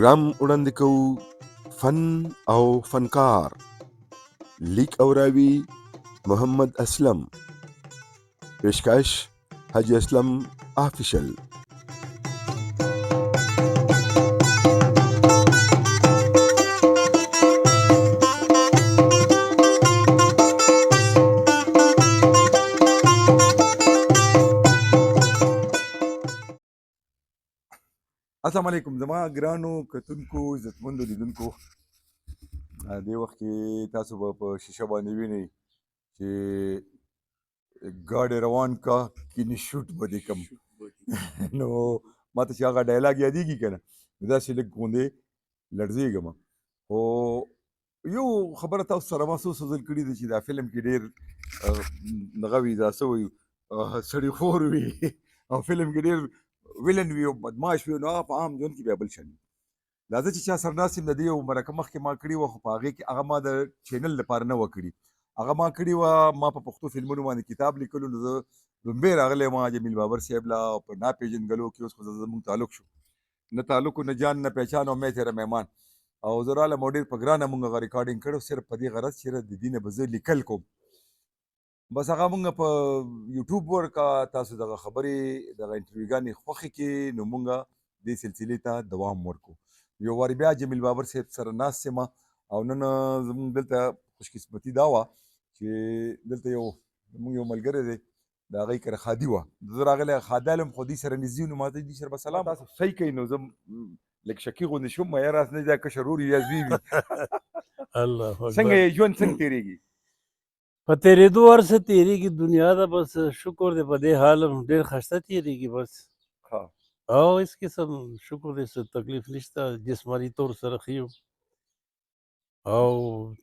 پروګرام وړاندې کوو فن او فنکار. لیک او راوي محمد اسلم. پیشکش حاجی اسلم آفیشل. السلام علیکم زما ګرانو کتونکو عزتمندو لیدونکو. دې وخت کې تاسو به په شیشه باندې وینئ چې ګاډی روان کا کینې شوټ به دې کم. نو ما ته چې هغه ډایلاګ یادېږي که نه، نو داسې لږ غوندې لړزېږم. خو یو خبره تاسو سره ما څو ځل کړي ده چې دا فلم کې ډېر دغه وي، دا څه وایي، سړي خور وي او فلم کې ډېر ویلن وي او بدماش وي، نو هغه په عام ژوند کې بیا بل شان وي. دا زه چې چا سره ناست یم، د دې یو مرکه مخکې ما کړې وه، خو په هغې کې هغه ما د چینل لپاره نه وه کړي. هغه ما کړې وه، ما په پښتو فلمونو باندې کتاب لیکلو، نو زه لومبی راغلی ما جمیل بابر صاحب له په ناپېژندګلو کې. اوس خو زموږ تعلق شو، نه تعلق نه جان نه پہچان او میں تیرا مهمان. او زه رالم او ډېر په ګرانه مونږ هغه ریکارډینګ کړی، صرف په دې غرض چې د دې نه به زه لیکل کوم. بس هغه مونږ په یوټیوب ورکا تاسو دغه خبرې دغه انټرویوګانې خوښې کې، نو مونږ دې سلسلې ته دوام ورکو. یو وارې بیا جمیل بابر صاحب سره ناست یم او نن زموږ دلته خوشقسمتي دا وه چې دلته زموږ یو ملګری دی، د هغې کره خادي وه، زه راغلی خادی لم، خو دوی سره نږدې وو، نو ما ته دوی سره به سلام تاسو صحیح کوي. نو زه لږ شکي غوندې شوم، ما یاره نه دا کشر ورور یا زوی وي. الله اکبر. څنګه یې ژوند څنګه تېرېږي؟ په تېرېدو هر څه تېرېږي، دنیا ده، بس شکر دی په دې حال ډېر ښایسته تېرېږي بس. ښه او هېڅ قسم شکر دی، څه تکلیف نشته، جسماني طور سره ښه یم. او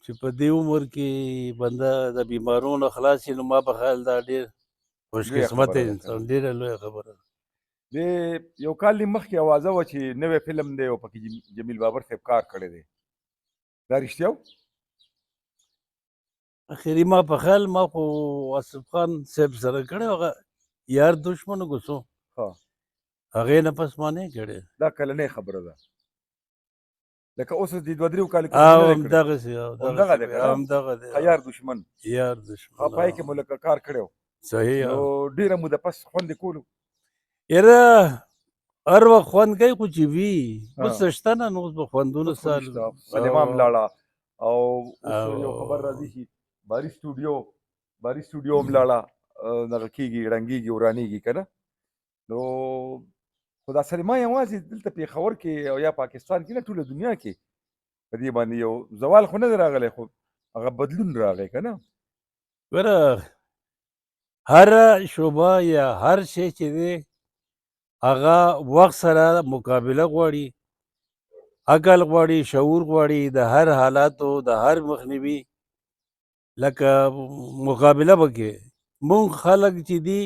چې په دې عمر کې بنده د بیمارو نه خلاص شي، نو ما په خیال دا ډېر خوشقسمته انسان، ډېره لویه خبره ده. د یو کال مخکې اوازه وه چې نوی فلم دی او پکې جمیل بابر صاحب کار کړی دی، دا رښتیا و؟ اخري ما په خیال ما خو آصف خان صاحب سره کړی، هغه یار دشمن غوسو هغې نه پس ما نه کړی. دا کلنۍ خبره ده، لکه اوس د دوه درېو کالو کې همدغسې همدغه دی، یار دشمن یار دشمن پای کې مو لکه کار کړی و. صحیح. نو ډېره موده پس خوند یې کولو. یاره هر وخت خوند کوي، خو چې وي اوس شته نه، نو اوس به خوندونه سال سلیما هم لاړه او اوس یو خبر راځي چې باري سټوډیو هم لاړه، دغه کېږي ړنګېږي ورانېږي که نه. نو خو دا سلیما یوازې دلته پېښور کې او یا پاکستان کې نه، ټوله دنیا کې په دې باندې یو زوال خو نه دی راغلی، خو هغه بدلون راغی که نه. ګوره هره شعبه یا هر شی چې دی هغه وخت سره مقابله غواړي، عقل غواړي، شعور غواړي، د هر حالاتو د هر مخنیوي لکه مقابله وکړي. مونږ خلک چې دي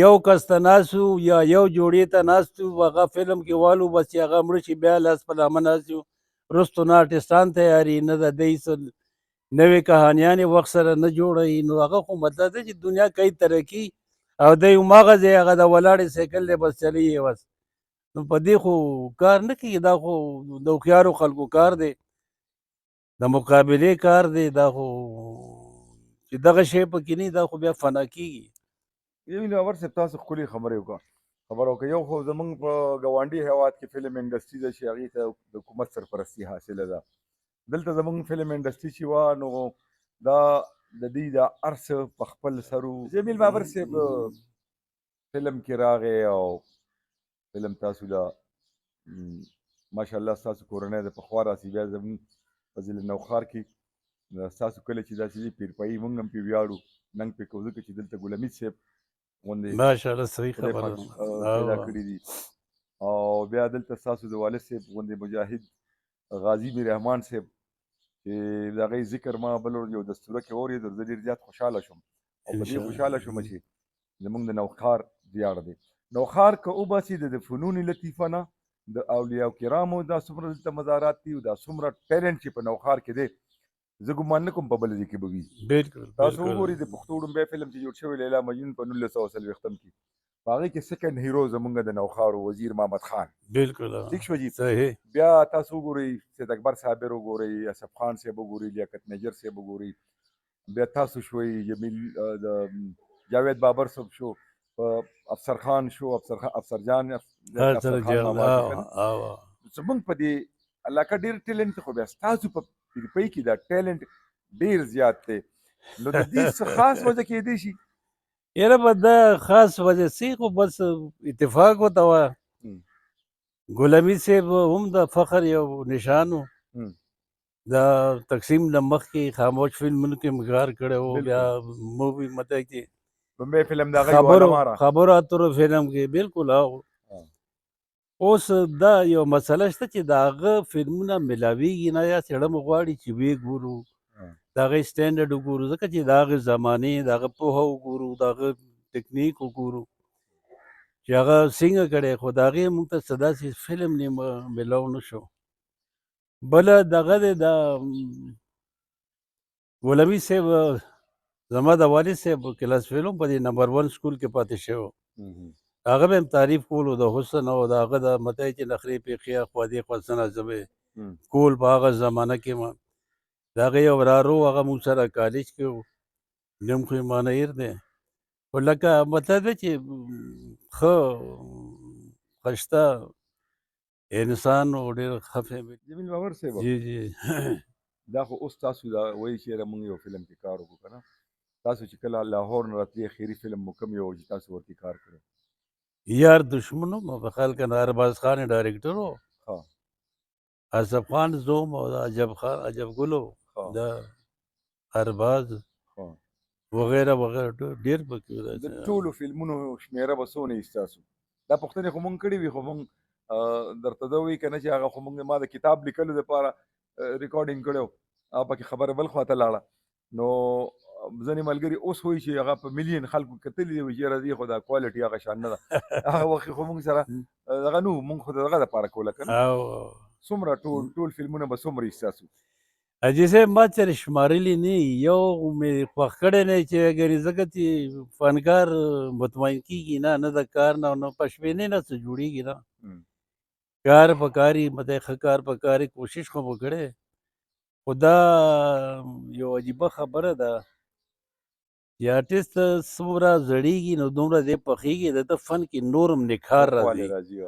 یو کس ته ناست یو یا یو جوړې ته ناست یو، هغه فلم کې والو، بس چې هغه مړه شي بیا لاس په لامه ناست یو، رستو نه آرټسټان تیاري نه د دی څه نوې کهانیانې وخت سره نه جوړوي. نو هغه خو مطلب دی چې دنیا کوي ترقي او دی هماغه ځای هغه د ولاړې سایکل دی بس چلوي یې بس. نو په دې خو کار نه کوي، دا خو د هوښیارو خلکو کار دی، د مقابلې کار دی، دا خو چې دغه شی پکې نه دا خو بیا فنا کېږي. جمیل بابر صاحب تاسو ښکلې خبرې وکړه. یو خو زمونږ په ګاونډي هېواد کې فلم انډسټري ده چې هغې ته د حکومت سرپرستي حاصله ده. دلته زمونږ فلم انډسټري چې وه، نو دا د دوی دا هر څه په خپل سر و. جمیل بابر صاحب فلم کې راغی او فلم تاسو له ماشاءالله ستاسو کورنۍ د پخوا راسي. بیا زمونږ په ضلع نوښار کې ستاسو کله چې داسې دي پیرپایي مونږ هم پرې ویاړو، ننګ پرې کوو، ځکه چې دلته ګل حمید صاحب غوندې ماشاءالله صحیح خدای خبره پاک پیدا کړي دي. او بیا دلته ستاسو د والد صاحب غوندې مجاهد غازي میر رحمان صاحب چې د هغې ذکر ما بل یو دستوره کې واورېد، زه ډېر زیات خوشحاله شوم او په دې خوشحاله شوم چې زمونږ د نوښار ویاړ دی. نوښار که وباسي د فنون لطیفه نه د اولیاء کرامو دا څومره دلته مزارات دي او دا څومره ټیلنټ چې په نوښار کې دی، زه ګمان نه کوم په بل ځای کې به وي. بالکل تاسو وګورئ د پښتو وړومبی فلم چې جوړ شوی لیلا مجنون په 1940 کې، په هغې کې سیکنډ هیرو زمونږ د نوخارو وزیر محمد خان بالکل ټیک شو جي صحیح بیا تاسو وګورئ سید اکبر صابر وګورئ اسف خان صاحب وګورئ لیاقت نجر صاحب وګورئ بیا تاسو شوئ جمیل د جاوید بابر صاحب شو افسر خان شو افسر جان هر افسر سره خان جام ماما دي کنه او زمونږ په دې علاقه ډېر ټیلنټ خو بیا ستاسو په پیرپۍ کې دا ټیلنټ ډېر زیات دی نو د دې څه خاص وجه کېدی شي یاره به دا خاص وجه سي خو بس اتفاق وته وه غلامي صاحب هم د فخر یو نشان و دا تقسیم نه مخکې خاموش فلمونو کې مګار کړی و بیا مووي مطلب چې بمبئی فلم د هغه یو علامه را خبرو اترو فلم کې بالکل اوس دا یو مسله شته چې د هغه فلمونه ملاویږي نه یا څېړم غواړي چې ویې ګورو د هغې سټینډرډ وګورو ځکه چې د هغې زمانې د هغه پوهه وګورو د هغه ټکنیک وګورو چې هغه څنګه کړی خو د هغې موږ ته څه داسې فلم نه میلاو نه شو بله دغه دی د غلامي صاحب زما د والد صاحب کلاس فیل هم په دې نمبر 1 سکول کې پاتې شوی هغه به هم تعریف کولو د حسن او د هغه د متی چې نخرې پېښې اخوا دې خوا څه نازمې کول په هغه زمانه کې ما د هغې یو ورارو هغه موږ سره کالج کې و نوم خو یې مانیر دی خو لکه مطلب دی چې ښه ښایسته انسان و ډېر ښه فیملی جمیل بابر صاحب جی جی دا خو اوس تاسو دا وایي چې یاره موږ یو فلم کې کار وکړو که نه تاسو چې کله لاهور نه راتلې اخري فلم مو کوم یو چې تاسو ورته کار کړی یار دشمن وم په خیال کنه ارباز خان ډایرکټر و ها اصف خان زوم او عجب خان عجب ګلو د ارباز وغیره وغیره ډېر پکې د ټولو فلمونو شمیره به څونه وي ستاسو دا پوښتنې خو مونږ کړې وي خو مونږ درته دا وایي که نه چې هغه خو مونږ ما د کتاب لیکلو دپاره ریکارډینګ کړی و هغه پکې خبره بل خواته لاړه نو ځینې ملګري اوس وایي چې هغه په ملین خلکو کتلي دي وایي چې یاره دې خو دا کوالټي هغه شان نه ده هغه وخت خو مونږ سره دغه نه وو مونږ خو د دغه دپاره کوله که نه څومره ټول فلمونه به څومره وي ستاسو حاجي صاحب ما سره شمارلی نه یو مې خوښ کړی نه چې ګنې ځکه چې فنکار مطمئن کېږي نه د کار نه نو په شپېنې نه څه جوړېږي نه کار په کاري مطلب ښه کار په کاري کوشش خو مو کړی خو دا یو عجیبه خبره ده چې آرټسټ څومره زړېږي نو دومره دی پخېږي د ده فن کې نور هم نکار راځي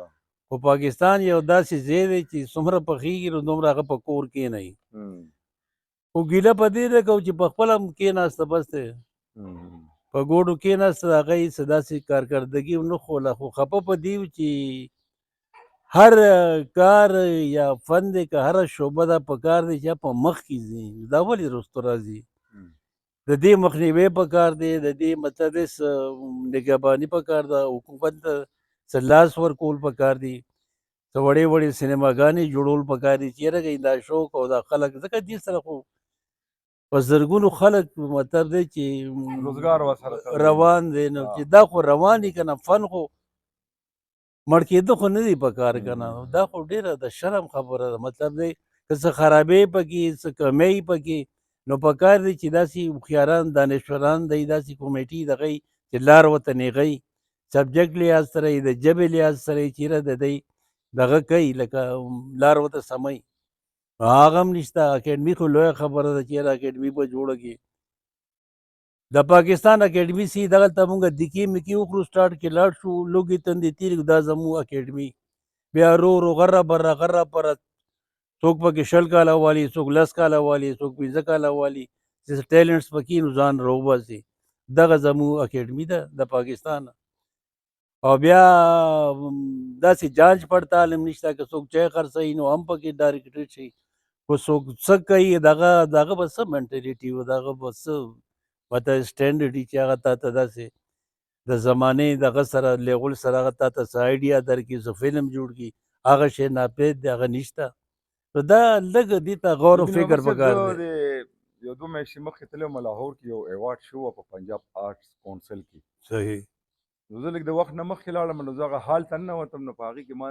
خو پاکستان یو داسې ځای دی چې څومره پخېږي نو دومره هغه په کور کښېنوي خو ګیله په دې ده کوو چې په خپله هم کښېناسته بس دی په ګوډو کښېناسته د هغه یې څه داسې کارکردګي نه ښوله خو خفه په دې و چې هر کار یا فن دی که هره شعبه ده په کار دی چې په مخ کې ځي دا ولې رستو راځي د دې مخنیوی په کار دی د دې مطلب دی نگهباني په کار ده حکومت ته څه لاس ورکول په کار دي څه وړې وړې سینماګانې جوړول په کار دي چې یاره دا شوق او دا خلک ځکه دې سره خو په زرګونو خلک مطلب دی چې روزګار ورسره روان دی نو چې دا خو روان دي که نه فن خو مړ کېده خو نه دی په کار که نه دا خو ډېره د شرم خبره ده مطلب دی که څه خرابۍ پکې څه کمی پکې نو په کار دی چې داسې هوښیاران دانشوران دی داسې کمیټي دغه چې لار ورته نیغی سبجیکټ لحاظ سره یې د ژبې لحاظ سره یې چېرې د دی دغه کوي لکه لار ورته سموي هغه هم نشته اکیډمي خو لویه خبره ده چې یاره اکیډمي به جوړه کړي د پاکستان اکیډمي سي دغلته مونږ دکې مکې وکړو سټارټ کې لاړ شو لوږې تندې تېرې کړو دا زموږ اکیډمي بیا ورو ورو غره بره څوک پکې 20 کاله والي څوک 10 کاله والي څوک 15 کاله والي چې ټیلنټس پکې نو ځان راوباسي دغه زموږ اکیډمي ده د پاکستان او بیا داسې جانچ پړتال هم نشته که څوک چای خرڅوي نو هم پکې ډایرکټر شي خو څوک څه کوي دغه به څه منټلیټي و دغه به څه مطلب سټینډرډ چې هغه تا ته داسې د زمانې دغه سره لیول سره هغه تا ته څه آیډیا درکړي څه فلم جوړ کړي هغه شی ناپید دی هغه نشته نو دا لږ دې ته غور و فکر پکار دی یو 2 میاشتې مخکې تللی وم لاهور کې یو ایوارډ شو په پنجاب آرټس کونسل کې صحیح نو زه لږ د وخت نه مخکې لاړم نو زه هغه حال ته ننوتم نو په هغې کې ما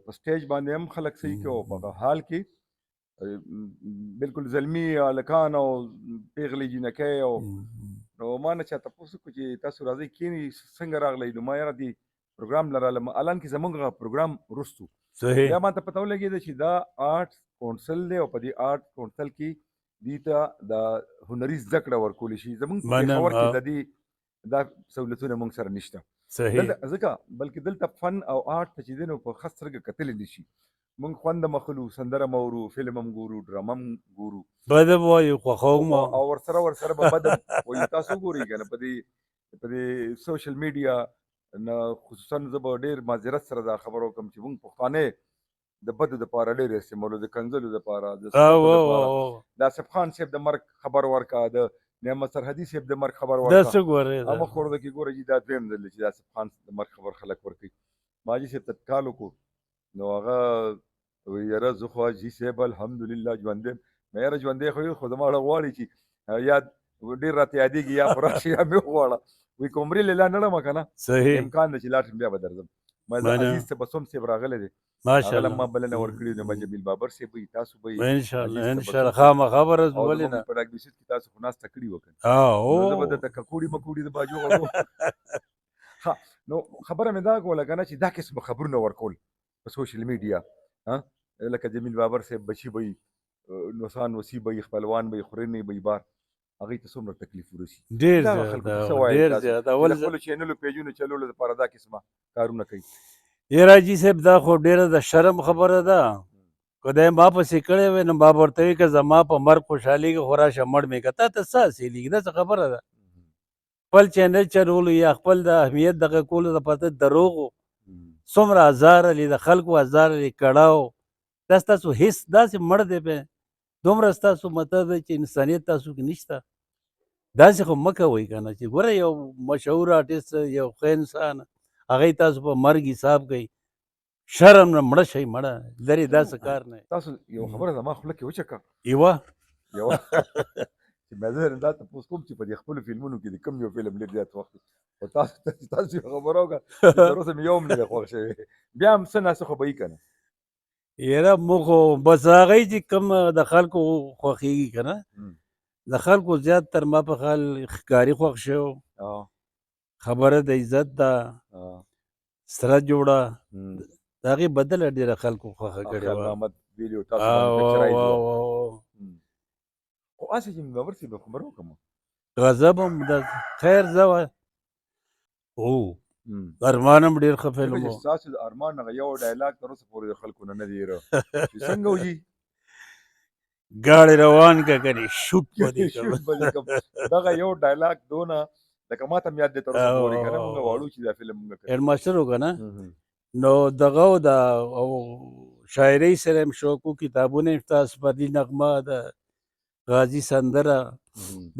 په سټیج باندې هم خلک صحیح کې او په هغه حال کې بالکل زلمي هلکان او پیغلې جینکۍ او نو ما نه چا تپوس وکړو چې تاسو راځئ کښېنئ څنګه راغلی نو ما یاره دې پروګرام لرالم حالانکې زموږ هغه پروګرام وروستو صحیح بیا ما ته پته ولګېده چې دا آرټ کونسل دی او په دې آرټ کونسل کې دې ته د هنري زده کړه ورکولی شي زموږ په منم پېښور کې د دې دا سهولتونه موږ سره نشته صحیح دلته ځکه بلکې دلته فن او آرټ ته چې دی نو په ښه سترګه کتلی نه شي موږ خوند هم اخلو سندره هم اورو فلم هم ګورو ډرامه هم ګورو بده به وایو خوښوم او ورسره به بد هم وایي تاسو وګورئ که نه په دې سوشل میډیا نه خصوصا زه به ډېر معذرت سره دا خبره وکړم چې موږ پښتانه د بدو دپاره ډېر استعمالو د کنځلو دپاره د سپکو دپاره د آصف خان صاحب د مرګ خبر ورکړه د نعمت سرحدي صاحب د مرګ خبر دا ورکړه څه ګورې هغه مخ ورده کې ګوره چې دا دویم ځل دی چې د آصف خان د مرګ خبر خلک ورکوي ماجي صاحب ته کال وکړو نو هغه وایي یاره زه خو حاجي صاحب الحمدلله ژوندی یم مې یاره ژوندی خو یو خو زما اړه غواړي چې یاد ډېر راته یادېږي یا خو راشي یا مې وغواړه وایي که عمرې لیلا نه ړمه که نه صحیح امکان دی چې لاړ شم بیا به درځم ما عزیز صاحب بسوم صاحب راغلی دی هغه له ماشاءالله ما بلنه ورکړې نو ما جمیل بابر صاحب وایي تاسو به یې انشاءالله عزیز ته انشاءالله بسوم صاحب خامخا به ورځ او ولې زموږ نه په ډاک بیسید کې تاسو خو ناسته کړې وه که نه نو زه به او درته ککوړي مکوړي د باجو غړو ها نو خبره مې دا کوله که نه چې دا قسم خبرونه ورکول په سوشل میډیا لکه جمیل بابر صاحب بچي به وي نوسان وسي به وي خپلوان به وي خورنې به وي بار هغوی ته څومره تکلیف ورسي ډېر دغه خلکو ته څه زیات وایئ ډېر تاسو زیات چې اول د خپلو چینلو پیجونو چلولو دپاره دا قسمه کارونه کوي یاره حاجي صاحب دا خو ډېره د شرم خبره ده که دی ما پسې کړی وی نو ما به ورته وي که زما په مرګ خوشحالېږي خو راشه مړ مې که تا ته څه حاصلېږي دا څه خبره ده خپل چینل چلولو یا خپل د اهمیت دغه کولو دپاره ته دروغ څومره ازار علي د خلکو ازار علي کړاو دا ستاسو هېڅ داسې مړ دی پې دومره ستاسو مطلب دی چې انسانیت تاسو کې نشته داسې خو مه کوئ که نه چې ګوره یو مشهور آرټسټ یو ښه انسان هغوی تاسو په مرګ حساب کوي شرم نه مړه شئ مړه لرې داسې کار نه تاسو یو خبره زما خوله کې وچکه یوه یوه چې مې زه دا تپوس کوم چې په دې خپلو فلمونو کې د کوم یو فلم ډېر زیات وخت او تاسو یو خبره وکړه چې تر اوسه مې یو هم نه دی خوښ شوی بیا هم څه ناڅه خو به وي که نه یاره موږ خو بس هغوی چې کوم د خلکو خوښېږي که نه د خلکو زیات تر ما په خیال ښکاري خوښ شو خبره د عزت ده سره جوړه د هغې بدله ډېره خلکو خوښه کړې خیر وه محمد ویلي تاسو باندې پکچرایز وه او خو هسې چې مې بابر صاحب خبره وکړم غضب هم د خیر زه وه او ارمان هم ډېر ښه فلم ځکه و چې ستاسو د ارمان هغه یو ډایلاګ تر اوسه پورې د خلکو نه دی هېره چې څنګه وځي ګاډی روان که کنې شوټ به دې شوټ کوم به دې کوم دغه یو ډایلاګ دونه لکه ما ته هم یاد دی تر اوسه پورې که نه مونږ واړو چې دا فلم مونږ کړی هیډ ماسټر و که نه نو دغه و د شاعرۍ سره هم شوق و کتابونه یې شته سپرلي نغمه د غازي سندره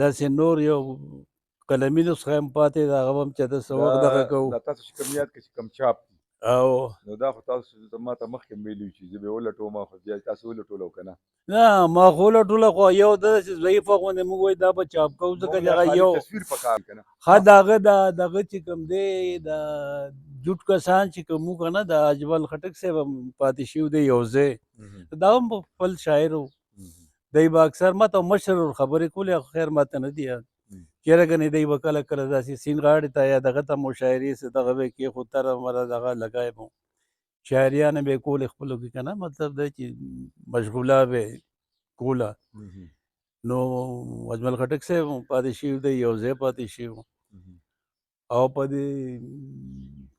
داسې نور یو قلمي نسخه هم پاتې ده هغه هم چې د څه وخت دغه کوو دا تاسو چې کوم یاد کړئ چې کوم چاپ دي او نو دا خو تاسو ما ته مخکې هم ویلي چې زه به یې ولټوم خو بیا تاسو ولټولو که نه نه ما خو ولټوله خو یو داسې ضعیفه غوندې موږ وایي دا به چاپ کوو ځکه چې هغه یو تصویر پکار که نه ښه د هغه دغه چې کوم دی د جوټ کسان چې کوم وو که نه د اجمل خټک صاحب هم پاتې شوي دی یو ځای دا هم خپل شاعر و دی به اکثر ما ته مشر خبرې کولې خو خیر ما ته نه دي یاد چېرې ګنې دی به کله کله داسې سیند غاړې ته یا دغه ته مشاعرې سه دغه به یې کېښود تره مره دغه لګی به شاعریانې به یې کولې خپلو کې که نه مطلب دی چې مشغوله به یې کوله نو اجمل خټک صاحب هم پاتې شوي دی یو ځای پاتې شوي او په دې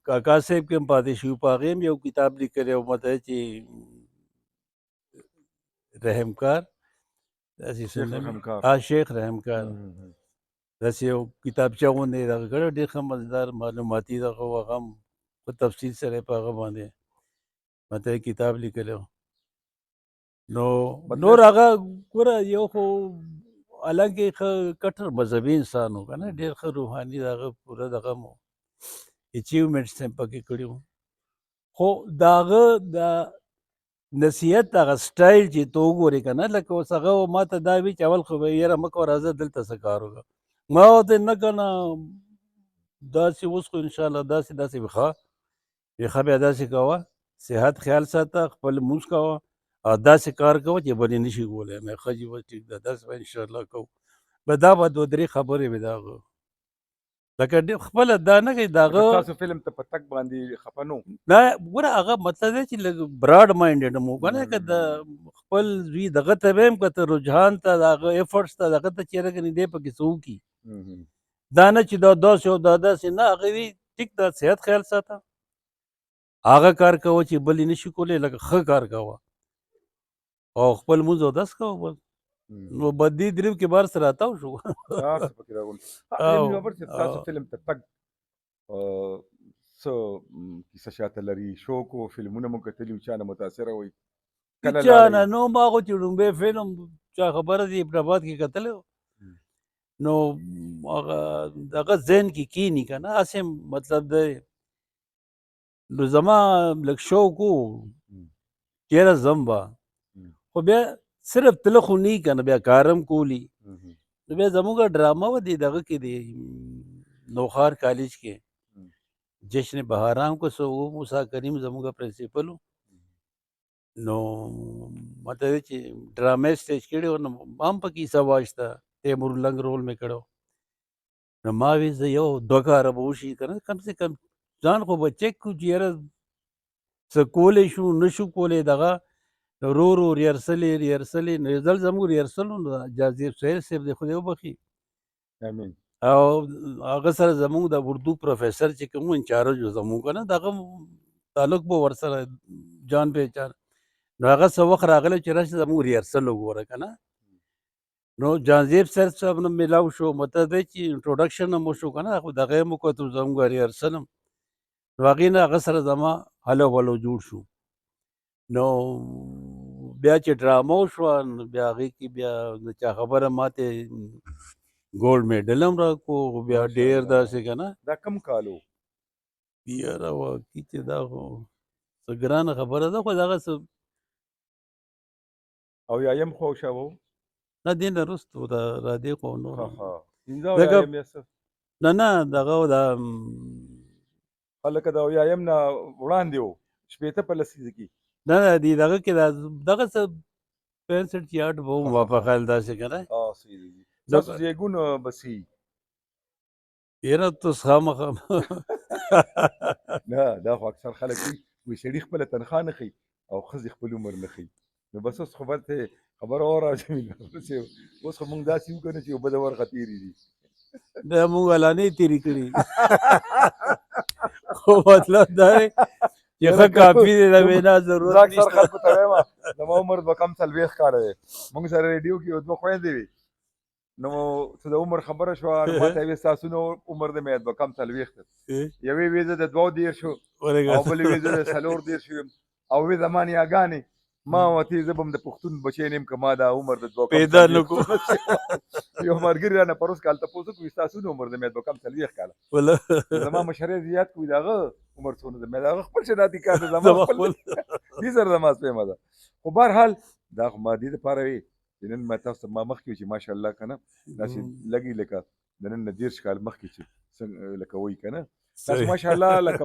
کاکا صاحب کې هم پاتې شوي په هغې هم یو کتاب لیکلی او مته چې رحمکار داسې شیخ رحمکار داسې یو کتابچه غوندې دغه کړی ډېر ښه مزدار معلوماتي دغه و هغه هم په تفصیل سره یې په هغه باندې مته کتاب لیکلی نو نور هغه ګوره یو خو حالانکې ښه کټر مذهبي انسان و که نه ډېر ښه روحاني د هغه پوره دغه مو اچیومنټس یې پکې کړي وو خو د هغه د نصیحت هغه سټایل چې ته وګورې که نه لکه اوس هغه ما ته دا وي چې اول خو به یاره مه کوه راځه دلته څه کار وکړه ما ورته نه که نه داسې اوس خو انشاءالله داسې وي ښه بیا داسې کوه صحت خیال ساته خپل لمونځ کوه او داسې کار کوه چې بلې نه شي کولی مې ښه جي بس ټیک ده داسې به انشاءالله کوو به دا به دوه درې خبرې وې د هغه لکه خپله دا نه کوي د لکه هغه ستاسو فلم ته په تک باندې خفه نه و. نه ګوره هغه مطلب دی چې لږ براډ ماینډډ مو که نه که د خپل زوی دغه ته به یم که ته رجحان ته د هغه ایفرټس ته دغه ته چېرې کنې دی پکې څه وکړي دا نه چې دا داسې او دا داسې نه هغه وي ټیک دا صحت خیال ساته هغه کار کوه چې بل یې نشي کولی لکه ښه کار کوه او خپل مونځ اودس کوه بس نو بدي دریم کې بار سره راتاو شو هر څه پکې راغلي. خبر چې تاسو فلم ته تګ څه کیسه شاته لري شوق او فلمونه مو کتلي چا نه متاثره وي چا نه نو ما خو چې ړومبی فلم چا خبره دي ابن کې کتلی نو هغه دغه ذهن کې کینی که نه هسې مطلب دی نو زما لږ شوق و چېره ځم به خو بیا صرف تله خو نه که نه بیا کارم کولی نو بیا زموږ ډرامه وه دی دغه کې دی نوخار کالج کې جشن بهارام کو سو موسی کریم زموږ پرنسپل نو مطلب چې ډرامه سټیج کړی و نو هم پکې حصه واخیسته تیمور لنګ رول مې کړو نو ما وی زه یو دوه کاره به وشي که نه کم سے کم ځان خو به چک کړو چې یاره څه کولی شو نه شو کولی دغه ورو ورو ریهرسلې نو ځل زموږ ریهرسل و نو جاذب سهیل صاحب دی خدای وبخي او هغه سره زموږ د اردو پروفیسر چې کوم انچارج و زموږ که نه دغه تعلق به ورسره جان پهچان نو هغه څه وخت راغلی چې راشه زموږ ریهرسل وګوره که نه نو جانزیب سر صاحب نه میلاو شو مطلب دی چې انټروډکشن هم وشو که نه خو دغه یې مو کتو زموږ ریهرسل هم نو هغې نه هغه سره زما هلو ولو جوړ شو نو بیا چې ډرامه وشوه نو بیا هغې کې بیا د چا خبره ماته ګولډ میډل هم راکړو بیا ډېر داسې که نه دا کم کال و یاره واقعي چې دا خو څه ګرانه خبره ده خو دغه څه او یایم خو شوه نه دې نه وروستو را دې خو نو نه دغه دا هلکه د اویایم نه وړاندې و شپېته په لسیزه کې نه دې دغه کې دغه څه 65 یارډ به وم موافقه داسې که نه تاسو زیږون بسي یاره توس خامخا نه دا خو اکثر خلک وي سړي خپله تنخوا نه ښي او ښځې خپل عمر نه ښي نو بس اوس خو ته خبره واوره جمیل اوس خو مونږ داسې وکړو چې اوبه د ورخه تېرې دي دا مونږ علانې تېرې کړي خو مطلب دا دی چې ښه کافي دی د وینا ضرورت نشته اکثر خلکو ته وایم زما عمر به کم 40 کاله دی مونږ سره ریډیو کې یو دوه خویندې وي نو څه د عمر خبره شوه نو ما ته یې ویل ستاسو نو عمر د مې به کم 40 دی یوې ویې زه د 2 شو او بلې ویې زه د 4 شو یم او ویې زما نیاګانې ما ورته زه به هم د پښتون بچی نه یم که ما دا عمر د 2 پیدا نه کړو یو ملګري رانه پروس کال تپوس وکړو ستاسو نو عمر د مې به کم 40 کاله زما مشرې زیات کوي د هغه عمر څونه د مې د هغه خپل شناختی کار دی زما خپل دې سره زما سپیمه ده خو بهرحال دا خو ما دې دپاره وي چې نن ما تاسو ته ما مخکې چې ماشاءالله که نه داسې لګي لکه د نن نه 30 کال مخکې چې لکه وایي که نه تاسو ماشاءالله لکه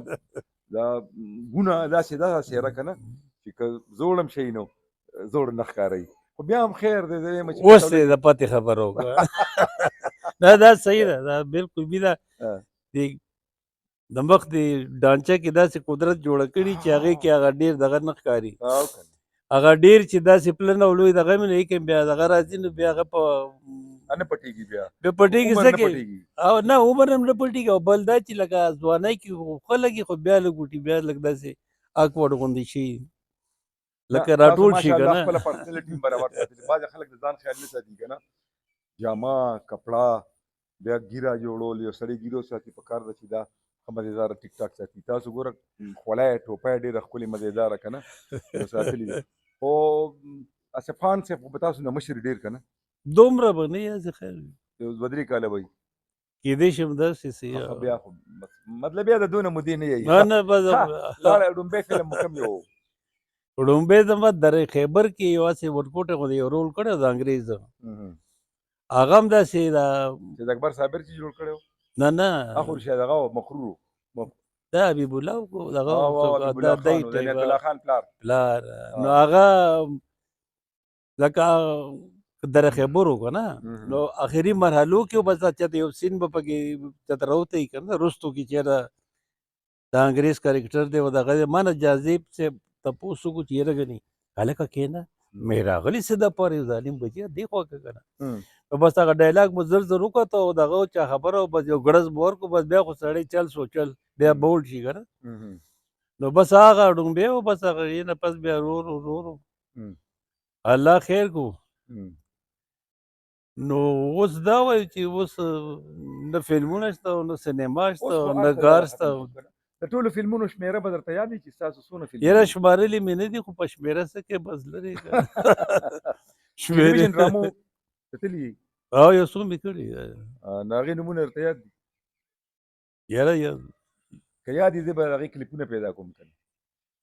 دا ګونه داسې دغه څېره که نه چې که زوړ هم شئ نو زوړ نه ښکاروي خو بیا هم خیر دی زه یم چې اوس یې د پاتې خبره وکړه دا صحیح ده دا بالکل بي ده د مخ د ډانچه کې داسې قدرت جوړه کړي چې هغې کې هغه ډېر دغه نه ښکاري هغه ډېر چې داسې پلن او لوی دغه مې نه کوي بیا دغه راځي نو بیا هغه په نه پټېږي بیا پټېږي څه کوي او نه عمر هم نه پټېږي او بل دا چې لکه ځوانۍ کې ښه لګي خو بیا لږ وټي بیا لږ داسې اکوړ غوندې شي لکه راټول شي که نه خپله پرسنالټي برابر ساتي بعضې خلک د ځان خیال نه ساتي که نه جامه کپړه بیا ګیره جوړول یو سړی ګیرو ساتي په کار ده چې دا ښه مزېداره ټیک ټاک ساتي تاسو ګوره خولی ټوپی ډېره ښکلې مزېداره که نه ساتلي ده خو اصفان صاحب خو به تاسو نه مشر ډېر که نه دومره به نه یې خیر یو 2-3 کاله به وي کېدای شي همداسې بیا خو مطلب بیا د دونه مودې نه یې نه بس ډومبی فلم مو کوم یو ړومبی زما در خیبر کې یو هسې ورکوټه غوندې یو رول کړی د انګریز هغه هم داسې دا چې د اکبر صابر چې جوړ کړی و نه اخو رشاد هغه مخرور دا حبیب الله دغه الله خان پلار نو هغه لکه در خبرو که نه نو اخري مرحلو کې بس دا چېرته یو سین به پکې چېرته راوتی که نه رستو کې چېرته د انګریز کرکټر دی او دغه ما نه جاذب صاحب تپوس وکړو چې یاره ګنې هلکه کښېنه مې راغلی څه دپاره یو ظالم بچیه دې خوا که که نه نو بس هغه ډایلاګ مو زر زر وکتو او دغه چا خبره بس یو ګړز مو ورکړو بس بیا خو سړی چل سو چل بیا بولډ شي که نه نو بس هغه ډونګبې و بس هغه یې نه پس بیا ورو الله خیر کو نو اوس دا وایو چې اوس نه فلمونه شته او نه سینما شته او نه کار شته د ټولو فلمونو شمېره به درته یاد وي چې ستاسو څونه فلمونه یاره شمارلې مې نه دي خو په شمېره څه کې بس لرې ټلویزیون ډرامو کتلي یې او یو څو مې کړي نو هغې نومونه درته یاد دي یاره که یاد یې زه به هغې کلیپونه پیدا کوم که نه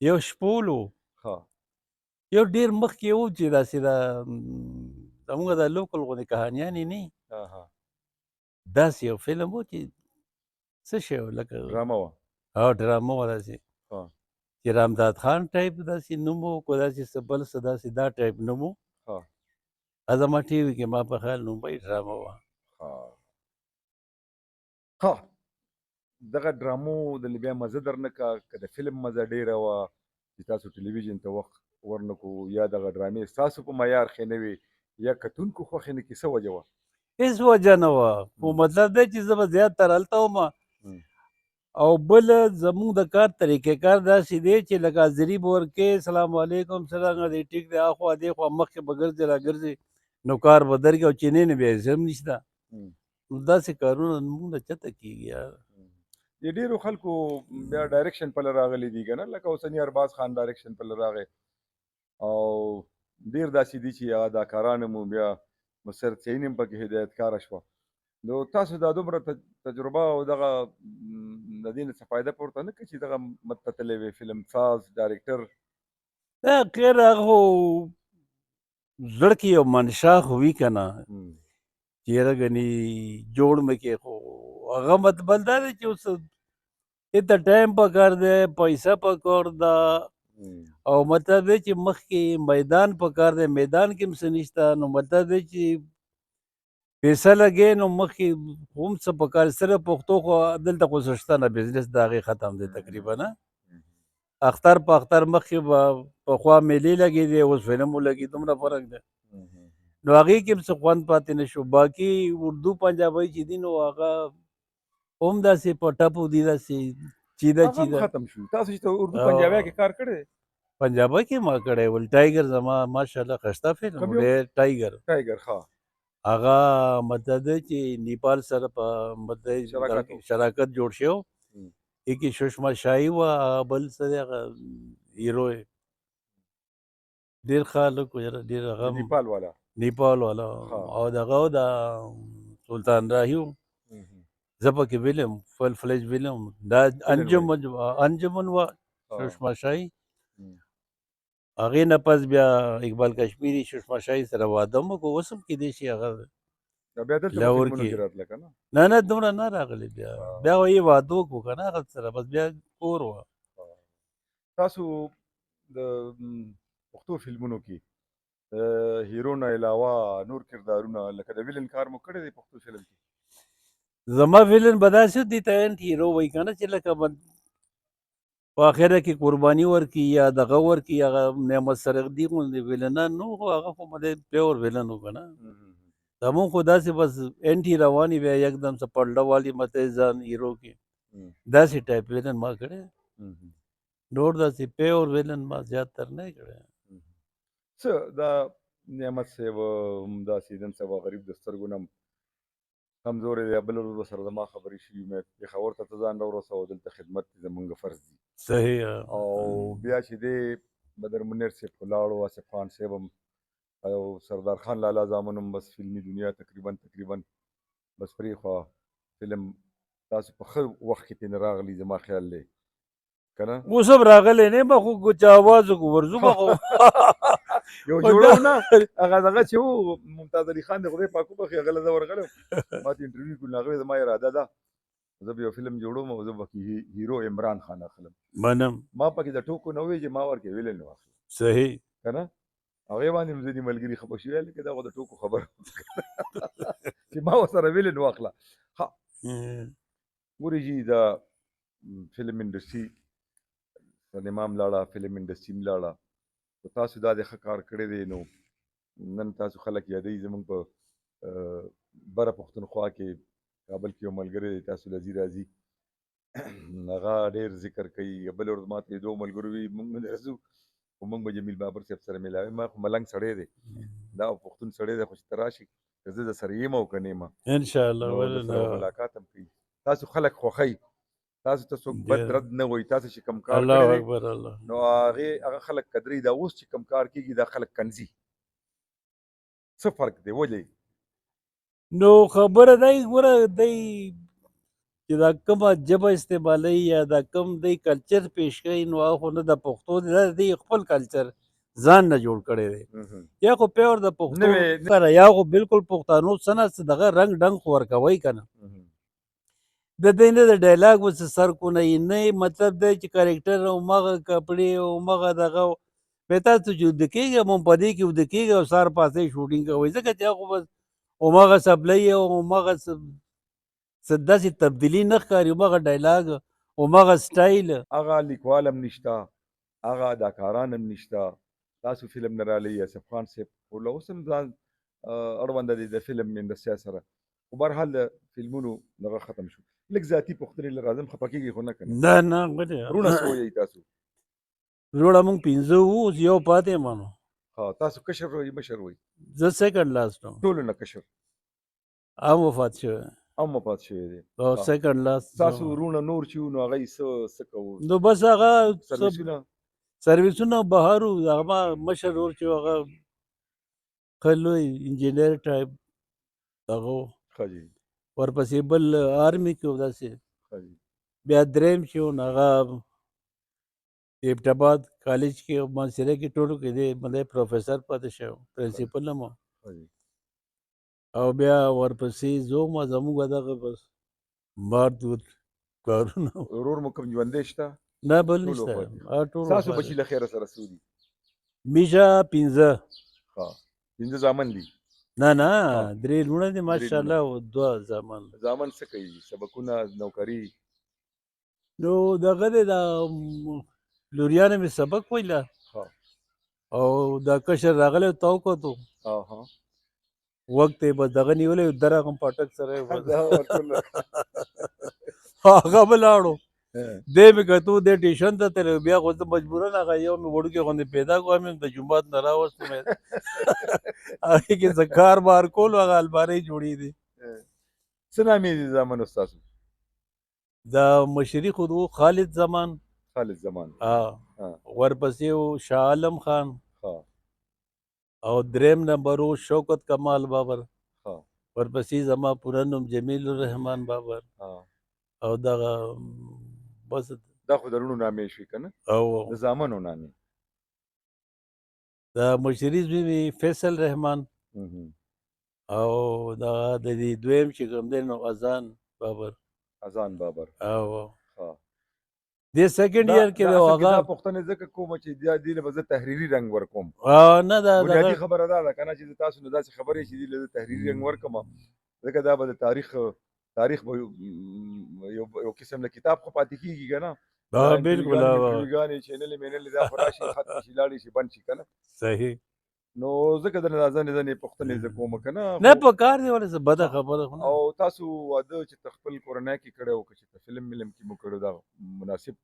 یو شپولو یو ډېر مخکې و چې داسې دا زمونږ دا لوکل غوندې کهانیانې نه داسې یو فلم و چې څه شی و لکه ډرامه وه او ډرامه وه داسې چې رامداد خان ټایپ داسې نوم و کو داسې څه بل څه داسې دا ټایپ نوم و زما ټي وي کې ما په خیال نومبۍ ډرامه وه دغه ډرامو د بیا مزه در نه کا که د فلم مزه ډېره وه چې تاسو ټلویزیون ته وخت ورنه کړو یا دغه ډرامې ستاسو په معیار ښې نه وي یا کتونکو خوښې نه کړي څه وجه وه هېڅ وجه نه وه خو مطلب دی چې زه به زیاتره هلته وم او بل زمونږ د کار طریقې کار داسې دی چې لکه حاضري به ورکې سلام علیکم څرنګه دی ټیک دی اخوا دې خوا مخکې به ګرځې را ګرځې نو کار به درکړي او چینې نه بیا حیث هم نشته نو داسې کارونه زمونږ نه چته کېږي یار د ډېرو خلکو بیا ډایرکشن پله راغلی دي که نه لکه اوسني ارباز خان ډایرکشن پله راغی او ډېر داسې دي چې هغه اداکاران مو بیا مصر سعین هم پکې هدایتکاره شوه نو تاسو دا دومره تجربه او دغه د دې نه څه فایده پورته نه کړي چې دغه متتلی وي فلم ساز ډایرکټر خیر هغه خو زړه کې یو منشا خو وي که نه چې یاره ګنې جوړ مې کې خو هغه مطلب دا دی چې اوس ته ټایم پکار دی پیسه پکار ده او مطلب دی چې مخکې میدان پکار دی میدان کې هم څه نشته نو مطلب دی چې پیسه لګې نو مخکې هم څه پکار صرف پښتو خو دلته خو څه شته نه بزنس د هغې ختم دی تقریبا نه اختر په اختر مخکې به پخوا میلې لګېدې اوس فلم ولګي دومره فرق دی نو هغې کې هم څه خوند پاتې نه شو باقي اردو پنجابۍ چې دي نو هغه هم داسې په ټپو دي داسې چیده ختم شو تاسو چې اردو پنجابۍ کې کار کړی پنجابۍ کې ما کړی ول ټایګر زما ماشاءالله ښایسته فلم ډېر ټایګر هغه مطلب دی چې نیپال سره په مطلب شراکت جوړ شو کې سشما شاهي وه بل څه دی هغه هیرو ډېر ښه هلک و یاره ډېر هغه نیپال والا او دغه د سلطان راهي و زه پکې ویلم فل فلیج ویلم دا انجمن وه سشما شاهي هغې نه پس بیا اقبال کشمیري سشما شاهي سره واده هم وکړو اوس هم کیدای شي هغه لاهور کې نه دومره نه راغلی بیا یې واده وکړو که نه هغه سره بس بیا کور وه تاسو د پښتو فلمونو کې هیرو نه علاوه نور کردارونه لکه د ویلن کار مو کړی دی پښتو فلم کې زما ویلن به داسې دی ته اینټ هیرو وایي که نه چې لکه په اخره کې قرباني ورکړي یا دغه ورکړي هغه نعمت سرغدي غوندې ویلنان نو خو هغه خو پیور ویلن و که نه زمونږ خو داسې بس اینټي روانې بیا یکدم څه پړډه والي مته ځان هیرو کې داسې ټایپ ویلن ما کړی نور داسې پیور ویلن ما زیاتر نه کړی څه دا نعمت صاحب همداسې نن سبا غریب د سترګو نه کمزوری دی بل ورځ به سره زما خبرې شوي مې پېښور ته ته ځان راورسوه دلته خدمت دی زمونږ فرض دي صحیح او بیا چې دی بدر منیر صاحب خو لاړو آصف خان صاحب هم او سردار خان لالا زامن هم بس فلمي دنیا تقریبا بس پرېښوه فلم تاسو په ښه وخت کې ترې نه راغلي زما خیال دی که نه اوس هم راغلی نه یم خو چې اواز وکړو ورځو به خو یو جوړه نه هغه دغه چې و ممتاز علي خان د خدای پاک وبخښي هغه له زه ورغلی ما ته انټرویو کړو نو هغې زما اراده ده زه به یو فلم جوړوم او زه به پکې هیرو عمران خان اخلم منم ما پکې د ټوکو نه ووایي چې ما ورکې ویلن واخلم صحیح که نه هغې باندې هم ځینې ملګري خفه شوي لکه دا خو د ټوکو خبره چې ما ورسره ویلې نو واخله. ها ګورې جي دا فلم انډسټري سینما هم لاړه، فلم انډسټري هم لاړه، خو تاسو دا د ښه کار کړی دی. نو نن تاسو خلک یادوي زموږ په بره پښتونخوا کې کابل کې یو ملګری دی تاسو لذي راځي هغه ډېر ذکر کوي. بل ورځ ما ته یې دوه ملګرو وي موږ به درځو خو موږ به جمیل بابر صاحب سره میلاوي. ما خو ملنګ سړی دی دا پښتون سړی دی خو چې ته راشي که زه در سره یم او که نه یم انشاءالله نو ولې درسره نه ملاقات هم کوي. تاسو خلک خوښئ، تاسو ته څوک بد ډېر. رد نه وایي. تاسو چې کوم کار الله کړی دی اکبر الله نو هغه خلک قدرې. دا اوس چې کوم کار کېږي دا خلک کنځي. څه فرق دی ولې؟ نو خبره دی ګوره دی چې دا کومه ژبه استعمالوي یا دا کوم دی کلچر پیش کوي نو هغه خو نه د پښتو دی، دا دی خپل کلچر ځان نه جوړ کړی دی. یا خو پیور د پښتو نوې کاره یا خو بالکل پښتانو څه نه څه دغه رنګ ډنګ خو ورکوئ که نه د دې نه د ډایلاګ ورڅ سر کونی نه مطلب دی چې کرکټر همغه کپړې همغه دغه بیا تاسو چې وده کېږئ هم په دې کې وده کېږئ او سهار پاڅئ شوټینګ کوئ ځکه چې هغه خو بس همغه سپلۍ او همغه څه داسې تبدیلي نه ښکاري، همغه ډایلاګ همغه سټایل. هغه لیکوال هم نشته، هغه اداکاران هم نشته. تاسو فلم نه رالی اسف خان صاحب خو له اوس هم ځان اړونده دی د فلم انډسټرۍ سره. خو بهرحال د فلمونو دغه ختم شو. لږ ذاتي پوښتنې لږ راځم خفه کېږئ خو نه که نه نه نه ولې وروڼه څه وایئ تاسو؟ وروڼه موږ 15 وو اوس یو پاتې یم نو. ها تاسو کشر وایئ مشر وایئ؟ زه سیکنډ لاست وم، ټولو نه کشر هم وفات شوی هم وفات شوی دی. او سیکنډ لاست تاسو وروڼه نور چې وو نو هغه یې څه کوو نو بس هغه سرویسونه؟ سرویسونه بهر وو. هغه ما مشر ورور چې هغه ښه لوی انجینر ټایپ هغه و. ښه جي ورپسې بل آرمي کې و داسې. ښه جي بیا دریم چې و نو هغه ایبټ آباد کالج کې او مانسیره کې ټولو کې دی مطلب پروفیسر پاتې شوی و، پرنسپل هم و. ښه جي او بیا ورپسې زه وم زموږ دغه بس مار دود کارونه و. ورور مو کوم ژوندی شته؟ نه بل ټول نشته وفات دي. ټول ستاسو وفات بچي دي. له خیره سره څو دي؟ میشه 15 ښه 15 زامن دي. نه نه ها 3 لوڼه دي درې ماشاءالله لوڼه او 2 زامن. زامن څه کوي؟ سبقونه نوکري؟ نو دغه دی دا لوریانو مې سبق ویله ها او دا کشر راغلی تا وکتو ها ها وخت یې بس دغه نیولی درغه هم پټک سره یې بس دا ورټول هغه به لاړو دی مې کتو دی ټیشن ته تللی بیا خو زه مجبورن هغه یو مې وړوکې غوندې پیدا کړم د جومات نه راوستم هغې کې څه کار بار کولو هغه المارۍ جوړې دي. څه نامې دي زامنو ستاسو؟ دا مشري خو و خالد زمان خالد زمان ورپسې و شاه عالم خان ها او دریم نمبر و شوکت کمال بابر ها ورپسې زما پوره نوم جمیل الرحمن بابر ها او دغه بس دا خو د لوڼو نامې شوې که نه؟ او د زامنو نامې د مشري زوی مې فیصل رحمان او دغه د دې دویم چې کوم دی نو اذان بابر اذان بابر او ها دې سیکنډ ایئر کې دی دا هغه پوښتنې ځکه کوم چې دې له به زه تحریري رنګ ورکوم. نه دا بنیادي خبره دا ده که نه چې تاسو نو داسې خبرې چې دي له تحریري رنګ ورکوم ځکه دا به د تاریخ به یو قسم د کتاب خو پاتې کېږي که نه؟ بالکل انټرویوګانې چینلې مینلې دا خو راشي ختم شي لاړې شي بند شي که نه؟ صحیح نو ځکه درنه دا ځینې پوښتنې زه کوم که نه په کار دی ولې څه بده خبره خو نه. او تاسو واده چې ته خپل کورنۍ کې کړی او که چې ته فلم کې مو کړی دا مناسب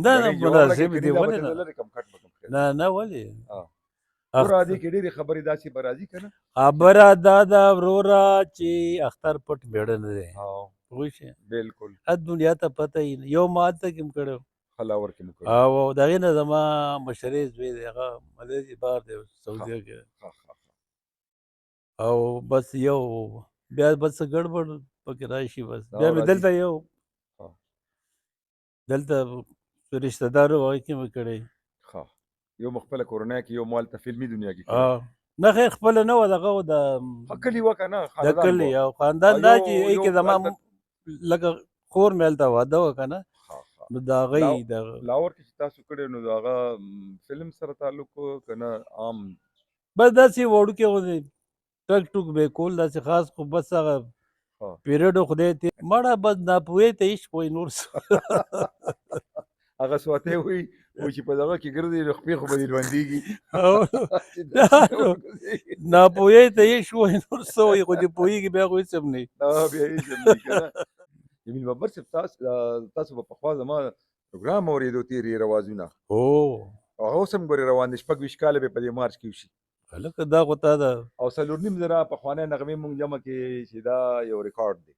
نه مناسب دی ولې نه کم کټ به کم نه ولې ورا دې کې ډېرې خبرې داسې به راځي که نه؟ خبره دا ده وروره چې اختر پټ بیړه نه دی پوه شې بالکل دنیا ته پته یې نه. یو ما هلته کې م کړی خلاور کې مو کړی او د هغې نه زما مشرې زوی دی هغه ملیزي بار دی سعودیه کې او بس یو بیا بس ګډوډ پکې راشي بس بیا مې دلته رشته دارو هغې کې مې کړی یو مخپله کورنۍ کې یو مو هلته فلمي دنیا کې نه خیر خپله نه وه دغه و د کلي وه که نه د کلي او خاندان دا چې هغې کې زما لکه خور مې هلته واده وه که نه نو د هغې لاهور کې چې تاسو کړی نو د هغه فلم سره تعلق که نه عام بس داسې وړوکې غوندې ټک ټوک به یې کول داسې خاص خو بس هغه ها. پیریډ خدای تېر مړه بس ناپوهۍ ته هېڅ پوه نور څه هغه سواتی وي چې په دغه کې ګرځي نو خپې خو به دې لوندېږي او چې داسې نه وګرځي. ناپوهۍ ته هېڅ وایي نور څه وایي خو چې پوهېږي بیا خو هېڅ هم نه وي. بیا هېڅ هم نه که نه. جمیل بابر صاحب تاسو به پخوا زما پروګرام اورېدو تېرې رواجونه او او اوس هم ګورې روان دي 26 کاله به په دې مارچ کې وشي هلکه دا خو تا ده او 4.5 پخوانی نغمې مونږ جمع کې چې دا یو ریکارډ دی.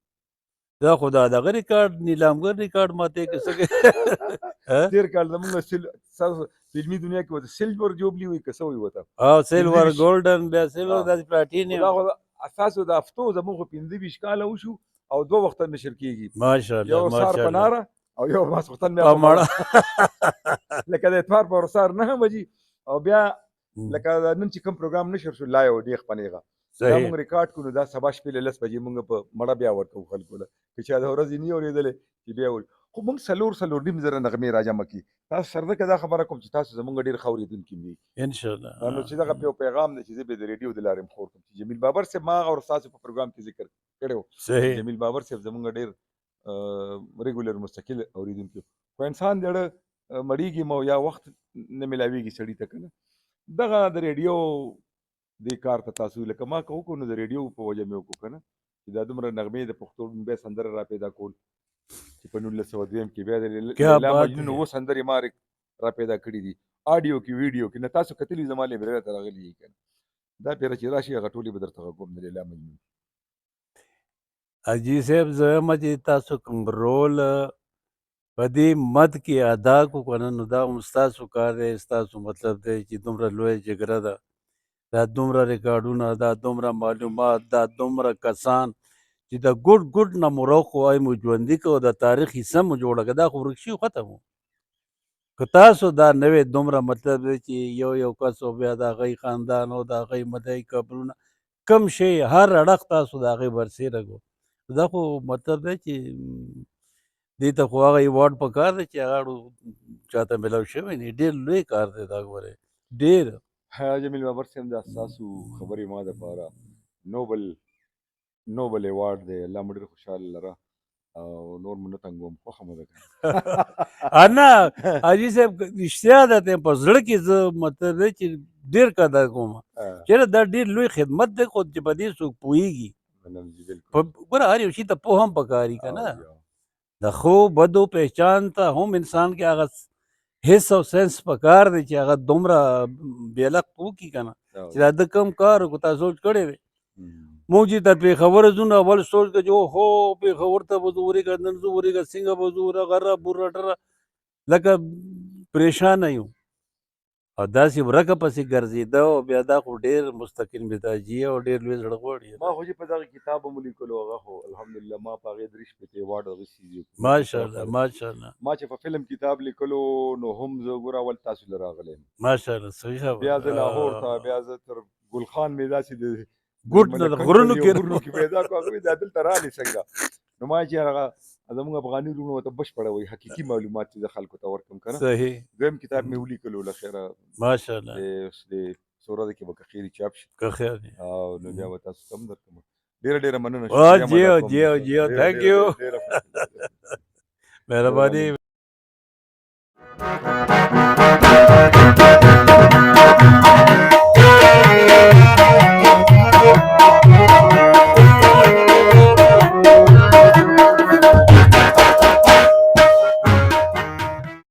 دا خو دا دغه ریکارډ نیلامګر ریکارډ ماته کې څه تېر کال زمونږ فلمي دنیا کې ورته سلور جوبلي وي که څه وي ورته او سیلور ګولډن بیا سیلور داسې پلاټینیم دا خو اساسو د هفتو زمونږ خو 25 کاله وشو او 2 وخته نشر کېږي ماشاءالله یو سهار په ماشاءالله ناره او یو ماسخوتن او مړه لکه د اتوار په سهار 9 بجې او بیا لکه نن چې کوم پروګرام نشر شو لایو ډېر خپنېغه دا صحیح مونږ ریکارډ کړو دا سبا شپې له 10 بجې مونږ په مړه بیا ورکوو خلکو له که چا د ورځې نه اورېدلې چې بیا اوري خو مونږ 4.5 نغمې راجمع کړي تاسو سرده که دا خبره کوم چې تاسو زمونږ ډېر ښه اورېدونکي مې انشاءالله نو چې دغه یو پیغام دی چې زه به د ریډیو د لارې مخور کړم چې جمیل بابر صاحب ما هغه ورځ تاسو په پروګرام کې ذکر کړی و صحیح جمیل بابر صاحب زمونږ ډېر ریګولر مستقل اورېدونکي خو انسان دېړه مړیږي مو یا وخت نه میلاویږي سړي ته که نه دغه د ریډیو دې کار ته تاسو لکه ما که وکړو نو د ریډیو په وجه مې وکړو که نه چې دا دومره نغمې د پښتو بیا سندره را پیدا کول چې په 1902 کې بیا د کیا لیلا بات مجنون ہے. اووه سندرې ما را پیدا کړي دي آډیو کې ویډیو کې نه تاسو کتلي زما لیبرری ته راغلي یي که نه دا پیره چې راشي هغه ټولې به درته غږوم د لیلا مجنون حاجي صاحب زه یم چې تاسو کوم رول په دې مد کې ادا کو که نه نو دا هم ستاسو کار دی ستاسو مطلب دی چې دومره لویه جګره ده دا دومره ریکارډونه دا دومره معلومات دا دومره کسان چې د ګډ ګډ نه مرو وای مو ژوندي کو د تاریخ حصه مو جوړه کړه دا خو ورک شي ختم و که تاسو دا نوې دومره مطلب دی چې یو کس و بیا د هغوی خاندان او د هغوی مدعي قبرونه کم شی هر اړخ تاسو د هغې برسېره کړو دا خو مطلب دی چې دې ته خو هغه ایوارډ په کار دی چې هغه چاته میلاو شوی نه ډېر لوی کار دی دا ګورئ ډېر جمیل بابر صاحب دا ستاسو خبرې ما دپاره نوبل ایوارډ دی الله مو ډېر خوشحاله لره او نور مو نه تنګوم خوښه مو ده که نه حاجي صاحب رښتیا ده ته په زړه کې زه مطلب دی چې ډېر قدر کوم چېرې دا ډېر لوی خدمت دی خو چې په دې څوک پوهېږي ګوره هر یو شي ته پوه هم پکاري که نه د ښو بدو پہچان ته هم انسان کې هغه حس او سینس پکار دی چې هغه دومره بېلق وکړي که نه چې دا ده کوم کار وکړو تا سوچ کړی دی موږ چې تر پېښور ځو نو اول سوچ که چې اوهو پېښور ته به زه ورېږه نن زه ورېږه څنګه به زه ورغه بوره ډره لکه پریشانه یو او داسې ورکه پسې ګرځېده او بیا دا خو ډېر مستقل مزاجي او ډېر لوی زړه غواړي ما خو چې په دغه کتاب هم ولیکلو هغه خو الحمدلله ما په هغې 3 شپېته ایوارډ اخیستي دي ماشاءالله ماشاءالله ما چې په فلم کتاب لیکلو نو هم زه ګوره اول تاسو له راغلی یم ماشاءالله صحیح خبره بیا زه لاهور ته بیا زه تر ګل خان مې داسې د ګوټ نه د غرونو کې پیدا کړو هغه دا دلته رالې څنګه نو ما چې هغه زموږ افغاني وروڼو ورته بشپړه وایي حقیقي معلومات چې زه خلکو ته ورکړم که نه صحیح دویم کتاب مې ولیکلو له خیره ماشاءالله د سورده کې به که خیري چاپ شي که خیر دی او نو بیا به تاسو ته هم درکړم ډېره مننه جیو تھینک یو مهرباني